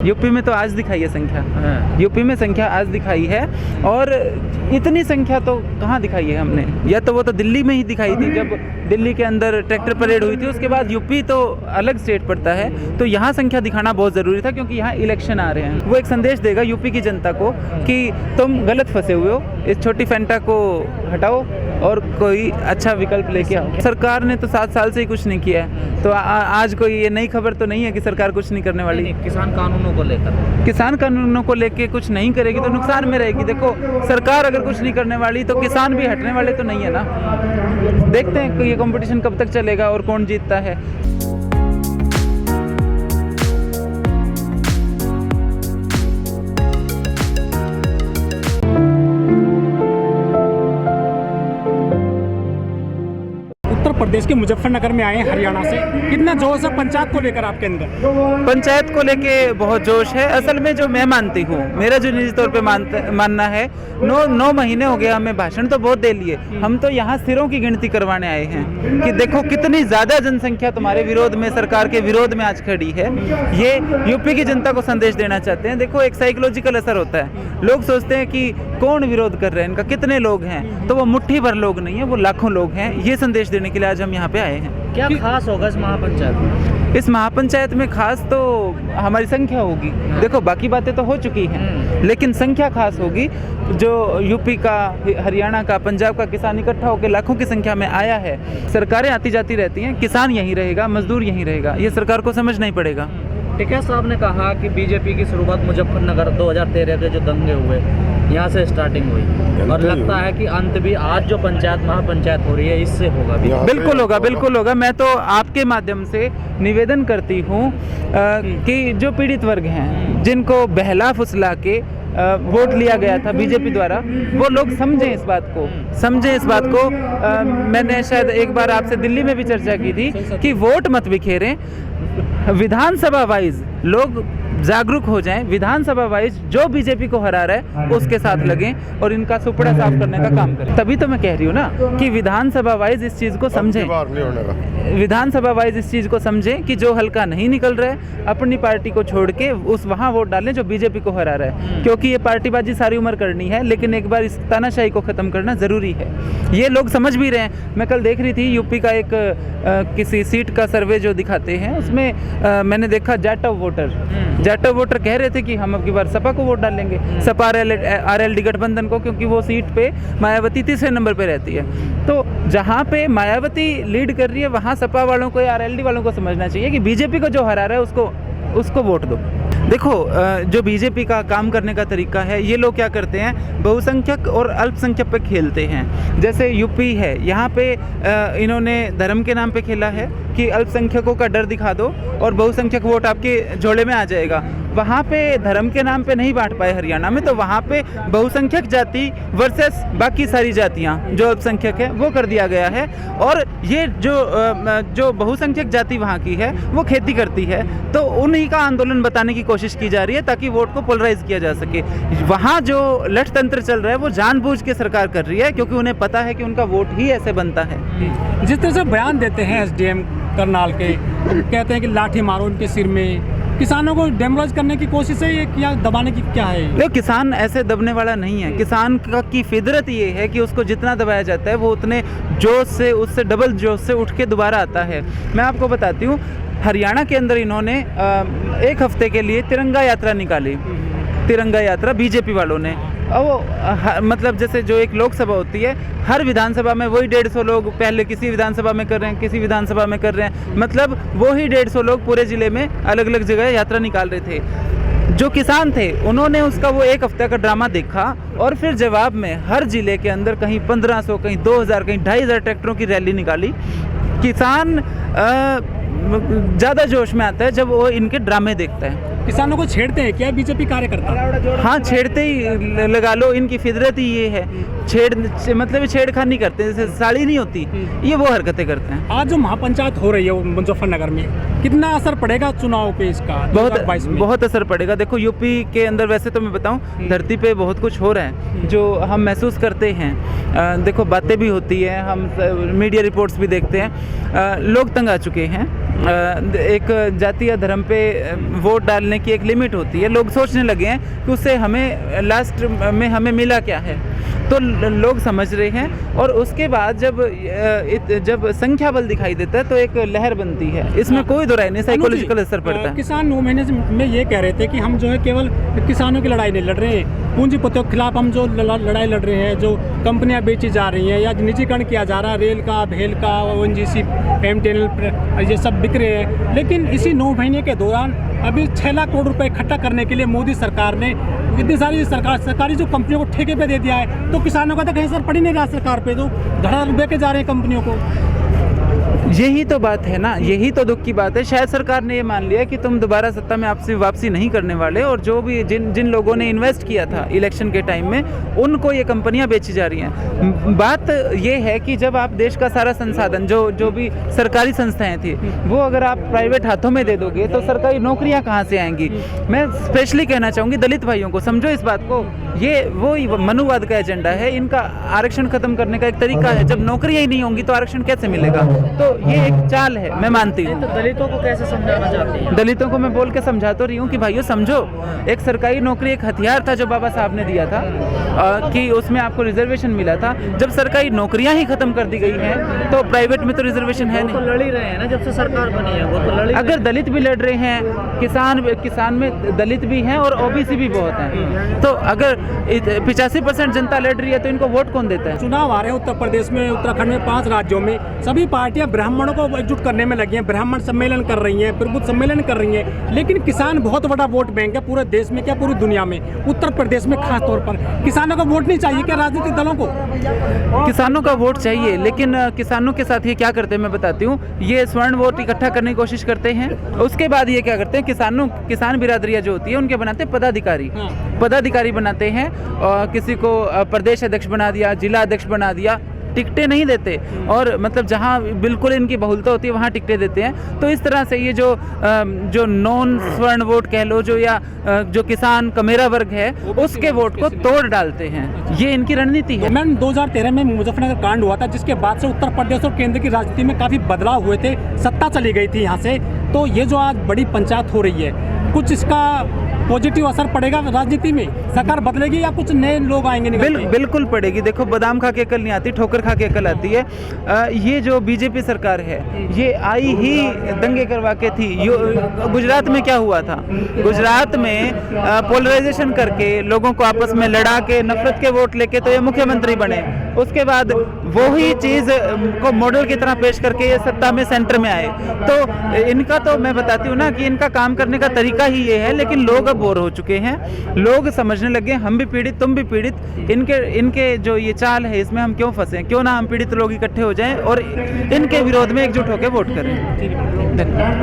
UP में तो आज दिखाई है संख्या, यूपी में संख्या आज दिखाई है। और इतनी संख्या तो कहाँ दिखाई है हमने, या तो वो तो दिल्ली में ही दिखाई थी जब दिल्ली के अंदर ट्रैक्टर परेड हुई थी, उसके बाद यूपी तो अलग स्टेट पड़ता है, तो यहाँ संख्या दिखाना बहुत ज़रूरी था क्योंकि यहाँ इलेक्शन आ रहे हैं। वो एक संदेश देगा यूपी की जनता को कि तुम गलत फंसे हुए हो, इस छोटी फैंटा को हटाओ और कोई अच्छा विकल्प लेके आओ। सरकार ने तो 7 साल से ही कुछ नहीं किया है, तो आज कोई ये नई खबर तो नहीं है कि सरकार कुछ नहीं करने वाली। किसान कानूनों को लेकर, किसान कानूनों को लेके कुछ नहीं करेगी तो नुकसान में रहेगी। देखो सरकार अगर कुछ नहीं करने वाली तो किसान भी हटने वाले तो नहीं है ना। देखते हैं कि ये कंपटीशन कब तक चलेगा और कौन जीतता है। उत्तर प्रदेश के मुजफ्फरनगर में आए हैं हरियाणा से, कितना जोश है पंचायत को लेकर आपके अंदर? पंचायत को लेके बहुत जोश है। असल में जो मैं मानती हूँ, मेरा जो निजी तौर पे मानना है, 9 महीने हो गए हमें भाषण तो बहुत दे लिए, हम तो यहाँ सिरों की गिनती करवाने आए हैं कि देखो कितनी ज़्यादा जनसंख्या तुम्हारे विरोध में, सरकार के विरोध में आज खड़ी है। ये यूपी की जनता को संदेश देना चाहते हैं। देखो एक साइकोलॉजिकल असर होता है, लोग सोचते हैं कि कौन विरोध कर रहे हैं इनका, कितने लोग हैं, तो वो मुट्ठी भर लोग नहीं है, वो लाखों लोग हैं। ये संदेश देने के लिए आज हम यहाँ पे आए हैं। क्या खास होगा इस महापंचायत में? इस महापंचायत में खास तो हमारी संख्या होगी। देखो बाकी बातें तो हो चुकी हैं, लेकिन संख्या खास होगी। जो यूपी का, हरियाणा का, पंजाब का किसान इकट्ठा होकर लाखों की संख्या में आया है। सरकारें आती जाती रहती हैं, किसान यहीं रहेगा, मजदूर यहीं रहेगा, ये सरकार को समझना ही पड़ेगा। टिकैत साहब ने कहा कि बीजेपी की शुरुआत मुजफ्फरनगर 2013 के जो दंगे हुए यहाँ से स्टार्टिंग हुई, और लगता है कि अंत भी आज जो पंचायत महापंचायत हो रही है इससे होगा भी। बिल्कुल होगा, बिल्कुल होगा। मैं तो आपके माध्यम से निवेदन करती हूँ कि जो पीड़ित वर्ग हैं, जिनको बहला फुसला के वोट लिया गया था बीजेपी द्वारा, वो लोग समझें इस बात को, समझें इस बात को। मैंने शायद एक बार आपसे दिल्ली में भी चर्चा की थी कि वोट मत बिखेरें, विधानसभा वाइज लोग जागरूक हो जाएं, विधानसभा वाइज जो बीजेपी को हरा रहा है उसके साथ लगें और इनका सुपड़ा साफ करने का काम करें। तभी तो मैं कह रही हूँ ना कि विधानसभा वाइज इस चीज़ को समझें, विधानसभा वाइज इस चीज़ को समझें कि जो हल्का नहीं निकल रहा है अपनी पार्टी को छोड़ के उस वहाँ वोट डालें जो बीजेपी को हरा रहा है, क्योंकि ये पार्टीबाजी सारी उम्र करनी है, लेकिन एक बार इस तानाशाही को ख़त्म करना ज़रूरी है। ये लोग समझ भी रहे हैं। मैं कल देख रही थी यूपी का एक किसी सीट का सर्वे जो दिखाते हैं, उसमें मैंने देखा जाटव वोटर कह रहे थे कि हम अब की बार सपा को वोट डालेंगे, सपा आरएलडी गठबंधन को, क्योंकि वो सीट पे मायावती तीसरे नंबर पे रहती है। तो जहाँ पे मायावती लीड कर रही है वहाँ सपा वालों को या आरएलडी वालों को समझना चाहिए कि बीजेपी को जो हरा रहा है उसको वोट दो। देखो जो बीजेपी का काम करने का तरीका है, ये लोग क्या करते हैं, बहुसंख्यक और अल्पसंख्यक पे खेलते हैं। जैसे यूपी है, यहाँ पे इन्होंने धर्म के नाम पे खेला है कि अल्पसंख्यकों का डर दिखा दो और बहुसंख्यक वोट आपके झोले में आ जाएगा। वहाँ पे धर्म के नाम पे नहीं बांट पाए हरियाणा में, तो वहाँ पे बहुसंख्यक जाति वर्सेस बाकी सारी जातियाँ जो अल्पसंख्यक है वो कर दिया गया है। और ये जो बहुसंख्यक जाति वहाँ की है वो खेती करती है, तो उन्हीं का आंदोलन बताने की कोशिश की जा रही है ताकि वोट को पोलराइज किया जा सके। वहाँ जो लठ तंत्र चल रहा है वो जानबूझ के सरकार कर रही है, क्योंकि उन्हें पता है कि उनका वोट ही ऐसे बनता है। जिस तरह से बयान देते हैं एसडीएम करनाल के, कहते हैं कि लाठी मारो उनके सिर में, किसानों को डेमोलाइज करने की कोशिश है या दबाने की क्या है? देखो किसान ऐसे दबने वाला नहीं है। किसान की फितरत ये है कि उसको जितना दबाया जाता है वो उतने जोश से, उससे डबल जोश से उठ के दोबारा आता है। मैं आपको बताती हूँ, हरियाणा के अंदर इन्होंने 1 हफ्ते के लिए तिरंगा यात्रा निकाली, तिरंगा यात्रा बीजेपी वालों ने। वो मतलब जैसे जो एक लोकसभा होती है, हर विधानसभा में वही 150 लोग पहले किसी विधानसभा में कर रहे हैं, किसी विधानसभा में कर रहे हैं, मतलब वही 150 लोग पूरे जिले में अलग अलग जगह यात्रा निकाल रहे थे। जो किसान थे उन्होंने उसका वो 1 हफ्ते का ड्रामा देखा और फिर जवाब में हर जिले के अंदर कहीं 1500, कहीं 2000, कहीं 2500 ट्रैक्टरों की रैली निकाली। किसान ज़्यादा जोश में आता है जब वो इनके ड्रामे देखता है। किसानों को छेड़ते हैं क्या बीजेपी कार्यकर्ता? हाँ, छेड़ते ही लगा लो, इनकी फितरत ही ये है। मतलब छेड़खानी करते हैं, जैसे साड़ी नहीं होती, ये वो हरकतें करते हैं। आज जो महापंचायत हो रही है मुजफ्फरनगर में, कितना असर पड़ेगा चुनाव पे इसका? बहुत असर पड़ेगा। देखो यूपी के अंदर वैसे तो मैं बताऊं, धरती पे बहुत कुछ हो रहा है जो हम महसूस करते हैं। देखो बातें भी होती है, हम मीडिया रिपोर्ट्स भी देखते हैं। लोग तंग आ चुके हैं एक जाति या धर्म पे वोट डालने की एक लिमिट होती है। लोग सोचने लगे हैं कि उससे हमें लास्ट में हमें मिला क्या है, तो लोग समझ रहे हैं। और उसके बाद जब संख्या बल दिखाई देता है तो एक लहर बनती है, इसमें कोई दो राय नहीं, साइकोलॉजिकल असर पड़ता है। किसान 9 महीने में ये कह रहे थे कि हम जो है केवल किसानों की लड़ाई नहीं लड़ रहे हैं, पूंजीपतियों के खिलाफ हम जो लड़ाई लड़ रहे हैं, जो कंपनियां बेची जा रही हैं या निजीकरण किया जा रहा है, रेल का, भेल का, ONGC, MTNL, ये सब बिक रहे हैं। लेकिन इसी 9 महीने के दौरान अभी 6 लाख करोड़ रुपए इकट्ठा करने के लिए मोदी सरकार ने इतनी सारी सरकारी जो कंपनियों को ठेके पे दे दिया है, तो किसानों का तो कहीं असर पड़ ही नहीं रहा सरकार पे, तो धड़ाधड़ बेचे जा रहे हैं कंपनियों को। यही तो बात है ना, यही तो दुख की बात है। शायद सरकार ने ये मान लिया कि तुम दोबारा सत्ता में आपसे वापसी नहीं करने वाले, और जो भी जिन लोगों ने इन्वेस्ट किया था इलेक्शन के टाइम में, उनको ये कंपनियां बेची जा रही हैं। बात ये है कि जब आप देश का सारा संसाधन जो भी सरकारी संस्थाएं थी वो अगर आप प्राइवेट हाथों में दे दोगे तो सरकारी नौकरियां कहाँ से आएंगी। मैं स्पेशली कहना चाहूँगी दलित भाइयों को, समझो इस बात को, ये वो मनुवाद का एजेंडा है, इनका आरक्षण खत्म करने का एक तरीका है। जब नौकरियां ही नहीं होंगी तो आरक्षण कैसे मिलेगा? तो ये एक चाल है, मैं मानती हूँ। तो दलितों को कैसे समझाना चाहती है? दलितों को मैं बोल के समझा तो रही हूँ कि भाइयों समझो, एक सरकारी नौकरी एक हथियार था जो बाबा साहब ने दिया था, कि उसमें आपको रिजर्वेशन मिला था। जब सरकारी नौकरियां ही खत्म कर दी गई हैं तो प्राइवेट में तो रिजर्वेशन है वो तो नहीं। लड़ ही रहे हैं ना, जब से सरकार बनी है वो तो लड़ ही रहे अगर दलित भी लड़ रहे हैं, किसान में दलित भी हैं और OBC भी बहुत हैं, तो अगर 85% जनता लड़ रही है तो इनको वोट कौन देता है? चुनाव आ रहे हैं उत्तर प्रदेश में, उत्तराखंड में, 5 राज्यों में सभी पार्टियां ब्राह्मणों को एकजुट करने में लगी हैं, ब्राह्मण सम्मेलन कर रही हैं, प्रबुद्ध सम्मेलन कर रही हैं। लेकिन किसान बहुत बड़ा वोट बैंक है पूरे देश में, क्या पूरी दुनिया में, उत्तर प्रदेश में खास तौर पर। किसानों का वोट नहीं चाहिए क्या राजनीतिक दलों को? किसानों का वोट चाहिए, लेकिन किसानों के साथ ये क्या करते हैं मैं बताती हूँ। ये स्वर्ण वोट इकट्ठा करने की कोशिश करते हैं, उसके बाद ये क्या करते हैं, किसान बिरादरियाँ जो होती है उनके बनाते हैं पदाधिकारी बनाते हैं, और किसी को प्रदेश अध्यक्ष बना दिया, जिला अध्यक्ष बना दिया, टिकटें नहीं देते। और मतलब जहाँ बिल्कुल इनकी बहुलता होती है वहाँ टिकटें देते हैं। तो इस तरह से ये जो नॉन स्वर्ण वोट कह लो, जो किसान कमेरा वर्ग है, उसके वोट को तोड़ डालते हैं। ये इनकी रणनीति है। मैम 2013 में मुजफ्फरनगर कांड हुआ था, जिसके बाद से उत्तर प्रदेश और केंद्र की राजनीति में काफी बदलाव हुए थे, सत्ता चली गई थी यहाँ से। तो ये जो आज बड़ी पंचायत हो रही है, कुछ इसका पॉजिटिव असर पड़ेगा राजनीति में? सरकार बदलेगी या कुछ नए लोग आएंगे? बिल्कुल पड़ेगी। देखो, बादाम खा के अकल नहीं आती, ठोकर खा के अकल आती है। ये जो बीजेपी सरकार है, ये आई ही दंगे करवा के थी। गुजरात में क्या हुआ था? गुजरात में पोलराइजेशन करके लोगों को आपस में लड़ा के नफरत के वोट लेके तो ये मुख्यमंत्री बने। उसके बाद वही चीज़ को मॉडल की तरह पेश करके ये सत्ता में सेंटर में आए। तो इनका तो मैं बताती हूँ ना कि इनका काम करने का तरीका ही ये है। लेकिन लोग अब बोर हो चुके हैं, लोग समझने लगे हम भी पीड़ित, तुम भी पीड़ित। इनके जो ये चाल है इसमें हम क्यों फंसे? क्यों ना हम पीड़ित लोग इकट्ठे हो जाएं और इनके विरोध में एकजुट होकर वोट करें। धन्यवाद।